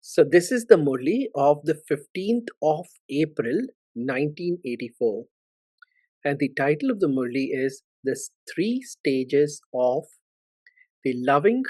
So this is the Murli of the 15th of April 1984, and the title of the Murli is The Three Stages of the Loving,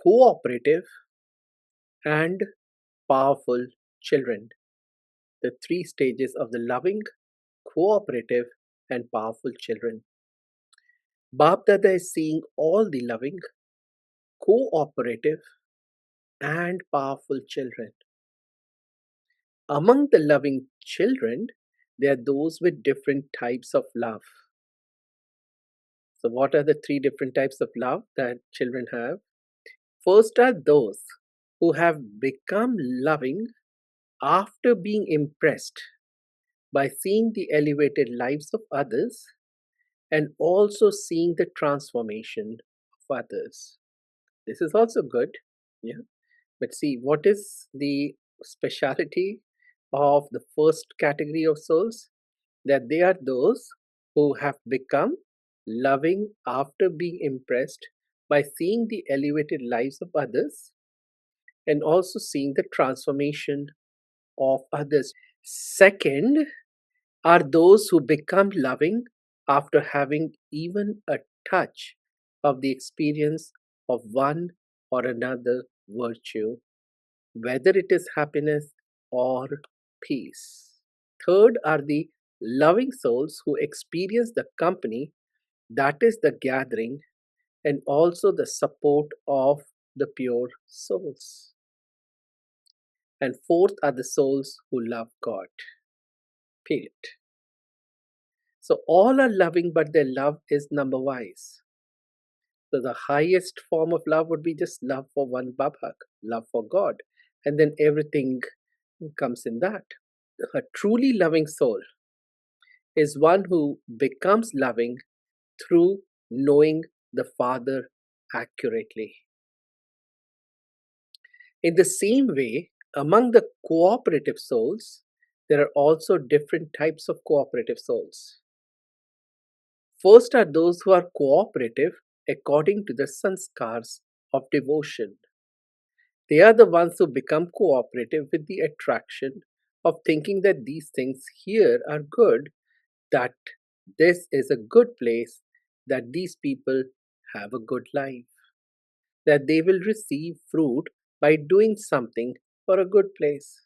Cooperative and Powerful Children. The three stages of the loving, cooperative and powerful children. Bap Dada is seeing all the loving, cooperative and powerful children. Among the loving children, there are those with different types of love. So, what are the three different types of love that children have? First are those who have become loving after being impressed by seeing the elevated lives of others and also seeing the transformation of others. This is also good. Yeah. But see, what is the speciality of the first category of souls? That they are those who have become loving after being impressed by seeing the elevated lives of others and also seeing the transformation of others. Second are those who become loving after having even a touch of the experience of one or another virtue, whether it is happiness or peace. Third are the loving souls who experience the company, that is the gathering, and also the support of the pure souls. And fourth are the souls who love God. Period. So all are loving, but their love is number wise. So the highest form of love would be just love for one Babhak, love for God, and then everything comes in that. A truly loving soul is one who becomes loving through knowing the Father accurately. In the same way, among the cooperative souls, there are also different types of cooperative souls. First are those who are cooperative according to the sanskars of devotion. They are the ones who become cooperative with the attraction of thinking that these things here are good, that this is a good place, that these people have a good life, that they will receive fruit by doing something for a good place.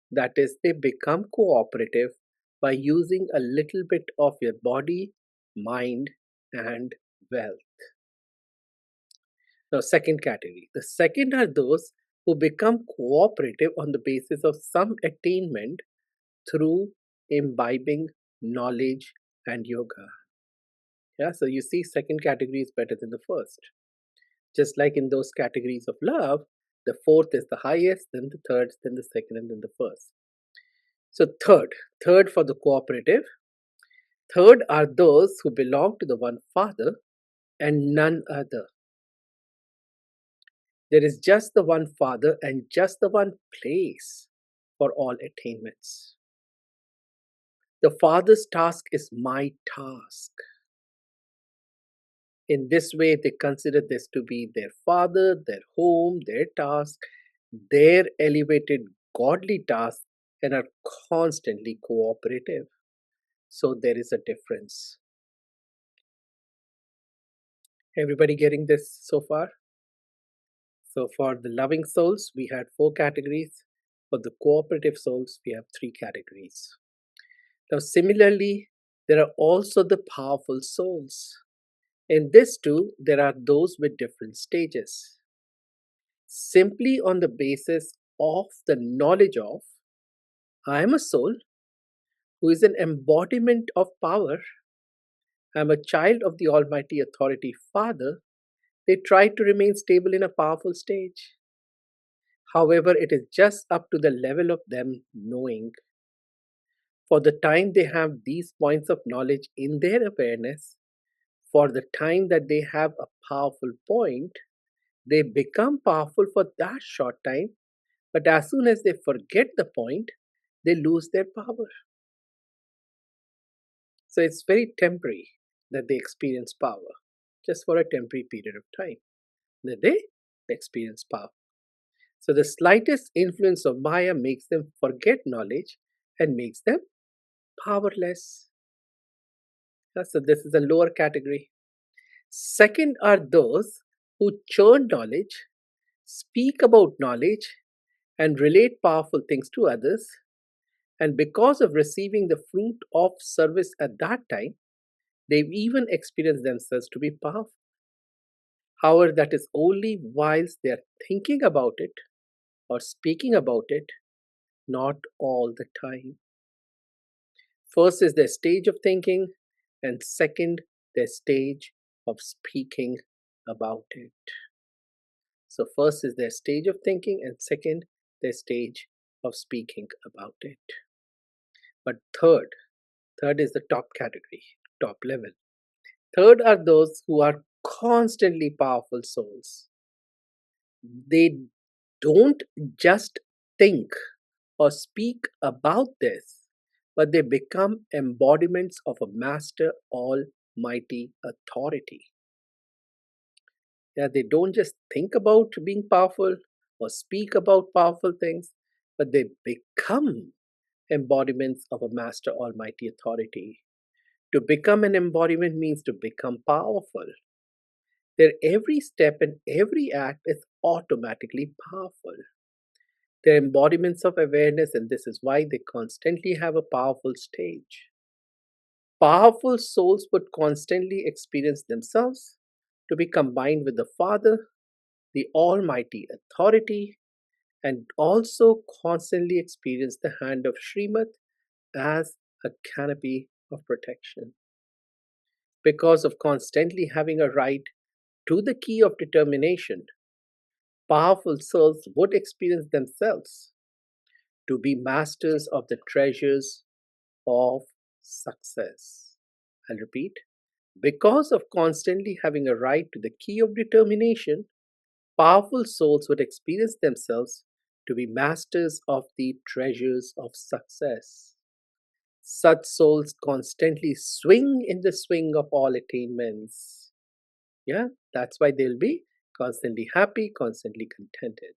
That is, they become cooperative by using a little bit of your body, mind, and wealth. Now, second category. The second are those who become cooperative on the basis of some attainment through imbibing knowledge and yoga. Yeah, so you see, second category is better than the first. Just like in those categories of love, the fourth is the highest, then the third, then the second, and then the first. So third for the cooperative. Third are those who belong to the one Father and none other. There is just the one Father and just the one place for all attainments. The Father's task is my task. In this way, they consider this to be their Father, their home, their task, their elevated godly task, and are constantly cooperative. So there is a difference. Everybody getting this so far? So for the loving souls, we had 4 categories. For the cooperative souls, we have 3 categories. Now, similarly, there are also the powerful souls. In this too, there are those with different stages. Simply on the basis of the knowledge of, I am a soul who is an embodiment of power, I am a child of the Almighty Authority Father, they try to remain stable in a powerful stage. However, it is just up to the level of them knowing. For the time they have these points of knowledge in their awareness, for the time that they have a powerful point, they become powerful for that short time, but as soon as they forget the point, they lose their power. So it's very temporary that they experience power, just for a temporary period of time. That they experience power. So the slightest influence of Maya makes them forget knowledge and makes them powerless. So this is a lower category. Second are those who churn knowledge, speak about knowledge, and relate powerful things to others. And because of receiving the fruit of service at that time, they've even experienced themselves to be powerful. However, that is only whilst they are thinking about it or speaking about it, not all the time. First is their stage of thinking, and second, their stage of speaking about it. So, first is their stage of thinking, and second, their stage of speaking about it. But third is the top category, top level. Third are those who are constantly powerful souls. They don't just think or speak about this, but they become embodiments of a master almighty authority. Yeah, they don't just think about being powerful or speak about powerful things, but they become embodiments of a master almighty authority. To become an embodiment means to become powerful. Their every step and every act is automatically powerful. They're embodiments of awareness, and this is why they constantly have a powerful stage. Powerful souls would constantly experience themselves to be combined with the Father, the Almighty Authority, and also constantly experience the hand of Srimat as a canopy of protection. Because of constantly having a right to the key of determination, powerful souls would experience themselves to be masters of the treasures of success. I'll repeat. Because of constantly having a right to the key of determination, powerful souls would experience themselves to be masters of the treasures of success. Such souls constantly swing in the swing of all attainments. Yeah, that's why they'll be constantly happy, constantly contented.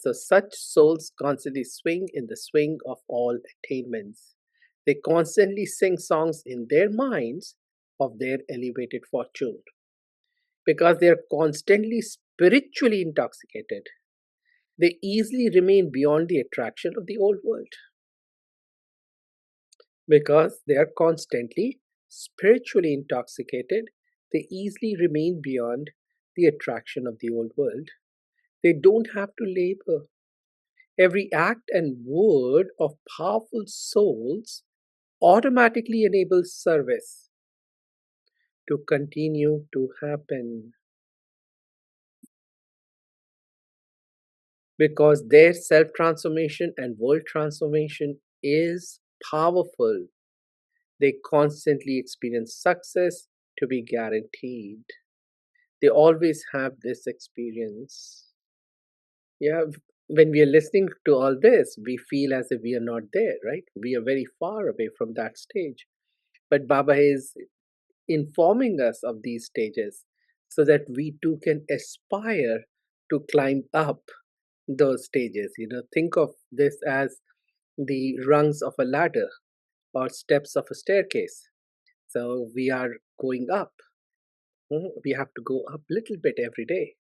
So such souls constantly swing in the swing of all attainments. They constantly sing songs in their minds of their elevated fortune because they are constantly spiritually intoxicated. They easily remain beyond the attraction of the old world because they are constantly spiritually intoxicated. They easily remain beyond the attraction of the old world. They don't have to labor. Every act and word of powerful souls automatically enables service to continue to happen because their self transformation and world transformation is powerful. They constantly experience success to be guaranteed. They always have this experience. Yeah, when we are listening to all this, we feel as if we are not there, right? We are very far away from that stage. But Baba is informing us of these stages so that we too can aspire to climb up those stages. Think of this as the rungs of a ladder or steps of a staircase. So we are going up. We have to go up little bit every day.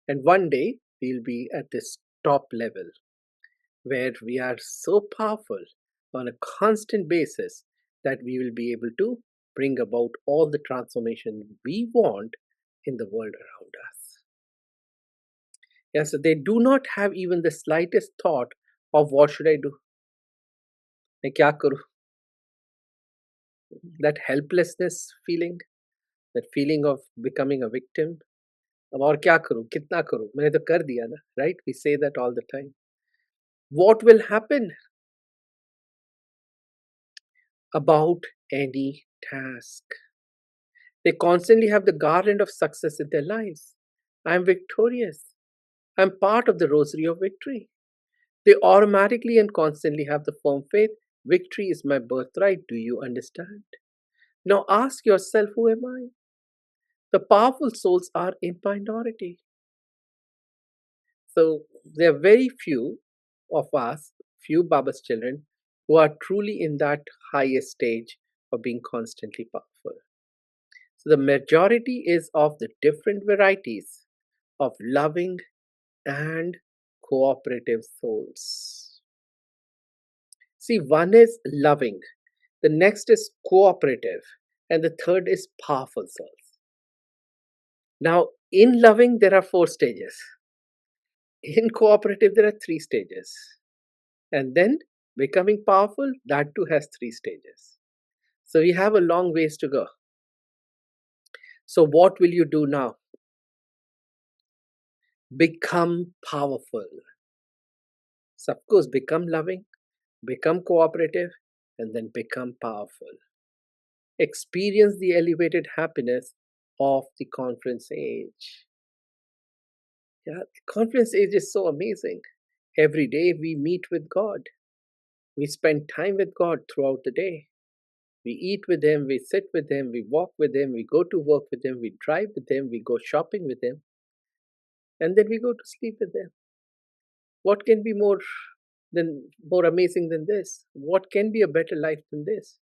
And one day we'll be at this top level where we are so powerful on a constant basis that we will be able to bring about all the transformation we want in the world around us. Yeah, so they do not have even the slightest thought of what should I do? मैं क्या करूं? That helplessness feeling, that feeling of becoming a victim. अब और क्या करूं? कितना करूं? मैंने तो कर दिया ना, right? We say that all the time. What will happen about any task? They constantly have the garland of success in their lives. I am victorious. I'm part of the rosary of victory. They automatically and constantly have the firm faith victory is my birthright. Do you understand? Now ask yourself, who am I? The powerful souls are in minority. So there are very few of us, few Baba's children, who are truly in that highest stage of being constantly powerful. So the majority is of the different varieties of loving and cooperative souls. See, one is loving, the next is cooperative, and the third is powerful souls. Now, in loving, there are four stages. In cooperative, there are three stages. And then becoming powerful, that too has three stages. So we have a long ways to go. So, what will you do now? Become powerful. So, of course, become loving, become cooperative, and then become powerful. Experience the elevated happiness of the conference age. Yeah, the conference age is so amazing. Every day we meet with God. We spend time with God throughout the day. We eat with Him, we sit with Him, we walk with Him, we go to work with Him, we drive with Him, we go shopping with Him, and then we go to sleep with Him. What can be more amazing than this? What can be a better life than this?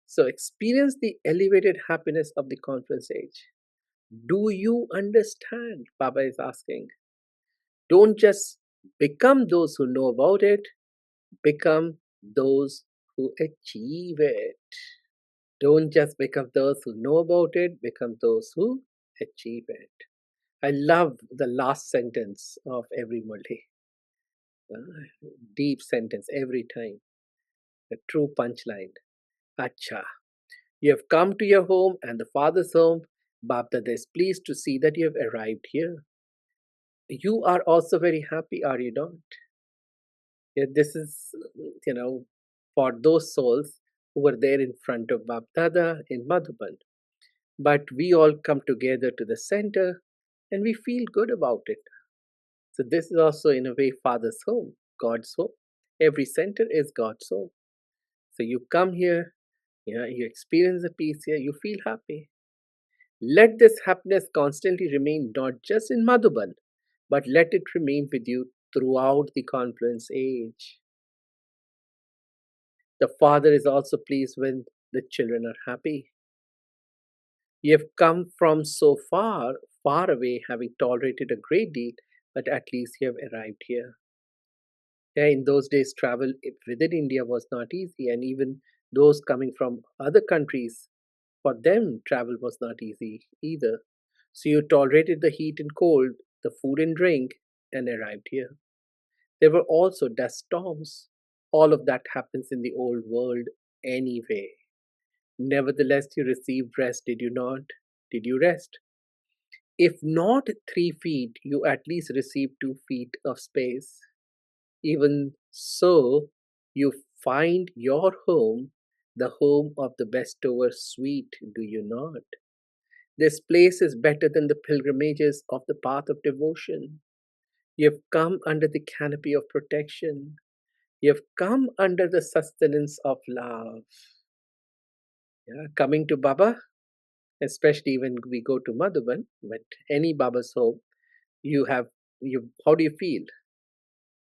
So experience the elevated happiness of the conference age. Do you understand? Baba is asking. Don't just become those who know about it, become those who achieve it. Don't just become those who know about it, become those who achieve it. I love the last sentence of every Murli. Deep sentence every time. A true punchline. Acha. You have come to your home and the father's home. Bapdada is pleased to see that you have arrived here. You are also very happy, are you not? Yeah, this is, you know, for those souls who were there in front of Bapdada in Madhuban. But we all come together to the center and we feel good about it. So, this is also, in a way, Father's home, God's home. Every center is God's home. So, you come here, yeah, you experience the peace here, you feel happy. Let this happiness constantly remain not just in Madhuban, but let it remain with you throughout the confluence age. The Father is also pleased when the children are happy. You have come from so far, far away, having tolerated a great deal, but at least you have arrived here. Yeah, in those days, travel within India was not easy, and even those coming from other countries, for them, travel was not easy either. So you tolerated the heat and cold, the food and drink, and arrived here. There were also dust storms. All of that happens in the old world anyway. Nevertheless, you received rest, did you not? Did you rest? If not 3 feet, you at least received 2 feet of space. Even so, you find your home, the home of the bestower, sweet, do you not? This place is better than the pilgrimages of the path of devotion. You have come under the canopy of protection. You have come under the sustenance of love. Yeah, coming to Baba, especially when we go to Madhuban, but any Baba's home, you have you. How do you feel?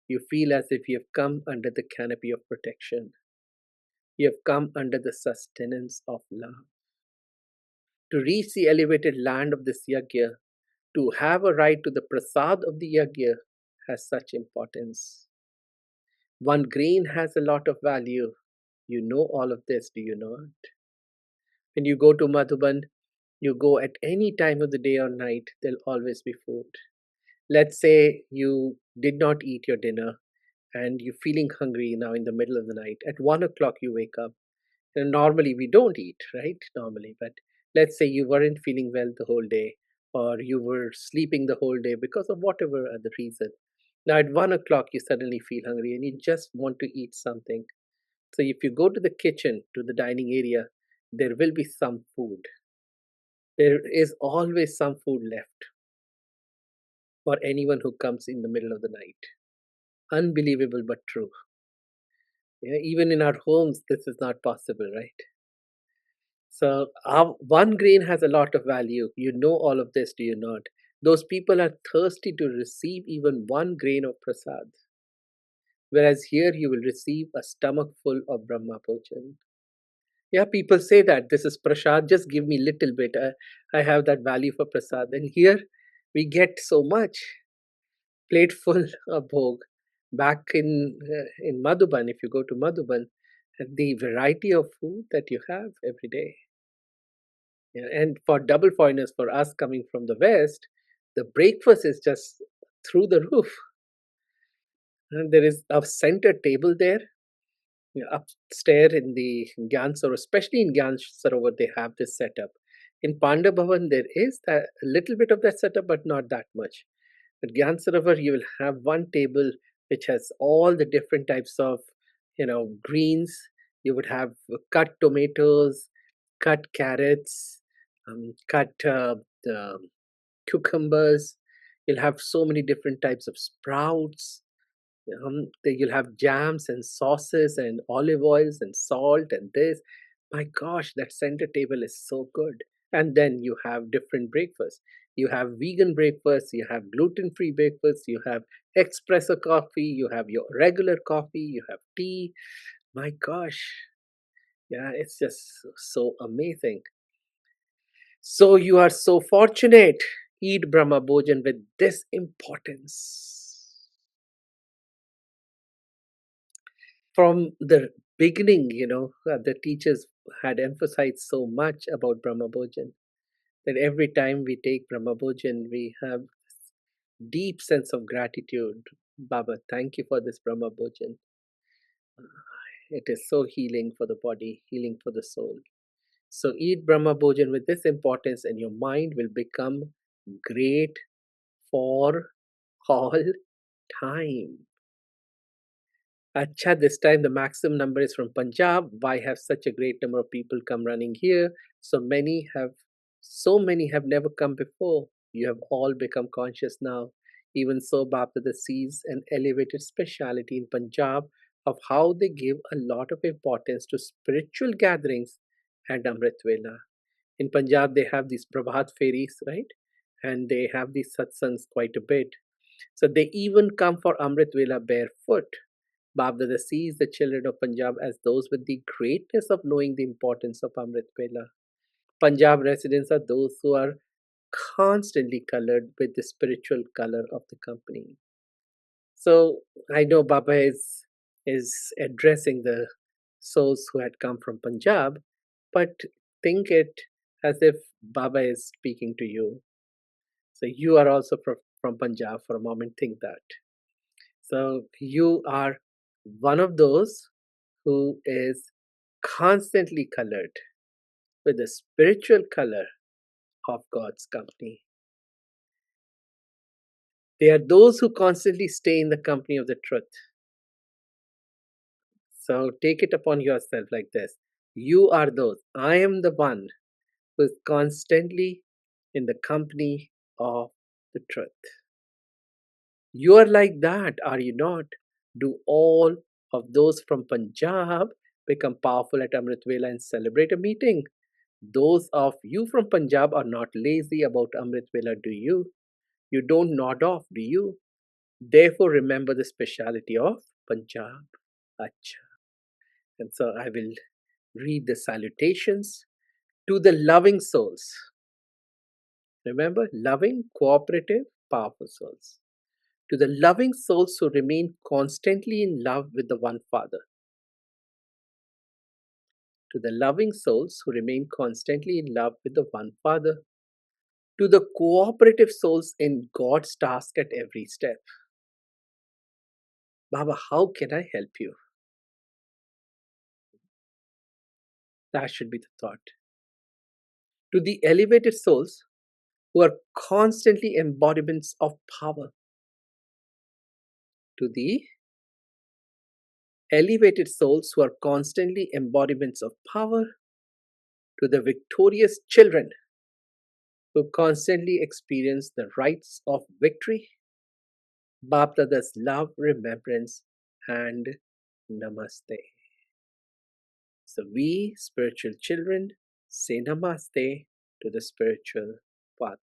You feel as if you have come under the canopy of protection. You have come under the sustenance of love. To reach the elevated land of this yajna, to have a right to the prasad of the yajna, has such importance. One grain has a lot of value. You know all of this, do you not? When you go to Madhuban, you go at any time of the day or night, there'll always be food. Let's say you did not eat your dinner and you're feeling hungry now in the middle of the night. At 1 o'clock, you wake up. And normally, we don't eat, right? Normally, but let's say you weren't feeling well the whole day, or you were sleeping the whole day because of whatever other reason. Now, at 1 o'clock, you suddenly feel hungry and you just want to eat something. So, if you go to the kitchen, to the dining area, there will be some food. There is always some food left for anyone who comes in the middle of the night. Unbelievable but true. Yeah, even in our homes, this is not possible, right? So, one grain has a lot of value. You know all of this, do you not? Those people are thirsty to receive even one grain of prasad, whereas here you will receive a stomach full of Brahma Bhojan. Yeah, people say that this is prasad, just give me little bit. I have that value for prasad. And here we get so much, plate full of bhog. Back in Madhuban, if you go to Madhuban, the variety of food that you have every day. Yeah, and for double foreigners, for us coming from the West, the breakfast is just through the roof. And there is a center table there. Yeah, upstairs in the Gyan Sarovar, especially in Gyan Sarovar, they have this setup. In Panda Bhavan, there is that, a little bit of that setup, but not that much. At Gyan Sarovar, you will have one table which has all the different types of, greens. You would have cut tomatoes, cut carrots, cut the cucumbers. You'll have so many different types of sprouts. You'll have jams and sauces and olive oils and salt and this. My gosh, that center table is so good. And then you have different breakfasts. You have vegan breakfast, you have gluten-free breakfast, you have espresso coffee, you have your regular coffee, you have tea. My gosh, yeah, it's just so amazing. So you are so fortunate. Eat Brahma Bhojan with this importance. From the beginning, the teachers had emphasized so much about Brahma Bhojan that every time we take Brahma Bhojan, we have deep sense of gratitude. Baba, thank you for this Brahma Bhojan. It is so healing for the body, healing for the soul. So eat Brahma Bhojan with this importance, and your mind will become great for all time. Acha, this time the maximum number is from Punjab. Why have such a great number of people come running here? So many have never come before. You have all become conscious now. Even so, Bapdada sees an elevated speciality in Punjab of how they give a lot of importance to spiritual gatherings and Amrit Vela. In Punjab, they have these Prabhat fairies, right? And they have these satsangs quite a bit. So they even come for Amrit Vela barefoot. Babdada sees the children of Punjab as those with the greatness of knowing the importance of Amrit Vela. Punjab residents are those who are constantly colored with the spiritual color of the company. So I know Baba is addressing the souls who had come from Punjab, but think it as if Baba is speaking to you. So you are also from Punjab for a moment. Think that. So you are one of those who is constantly colored with the spiritual color of God's company. They are those who constantly stay in the company of the truth. So take it upon yourself like this. You are those. I am the one who is constantly in the company of the truth. You are like that, are you not? Do all of those from Punjab become powerful at Amrit Vela and celebrate a meeting? Those of you from Punjab are not lazy about Amrit Vela, do you? You don't nod off, do you? Therefore, remember the speciality of Punjab. Acha. And so I will read the salutations to the loving souls. Remember, loving, cooperative, powerful souls. To the loving souls who remain constantly in love with the One Father. To the loving souls who remain constantly in love with the One Father. To the cooperative souls in God's task at every step. Baba, how can I help you? That should be the thought. To the elevated souls who are constantly embodiments of power. To the elevated souls who are constantly embodiments of power. To the victorious children who constantly experience the rights of victory. Bapdada's love, remembrance, and namaste. So we, spiritual children, say namaste to the spiritual Father.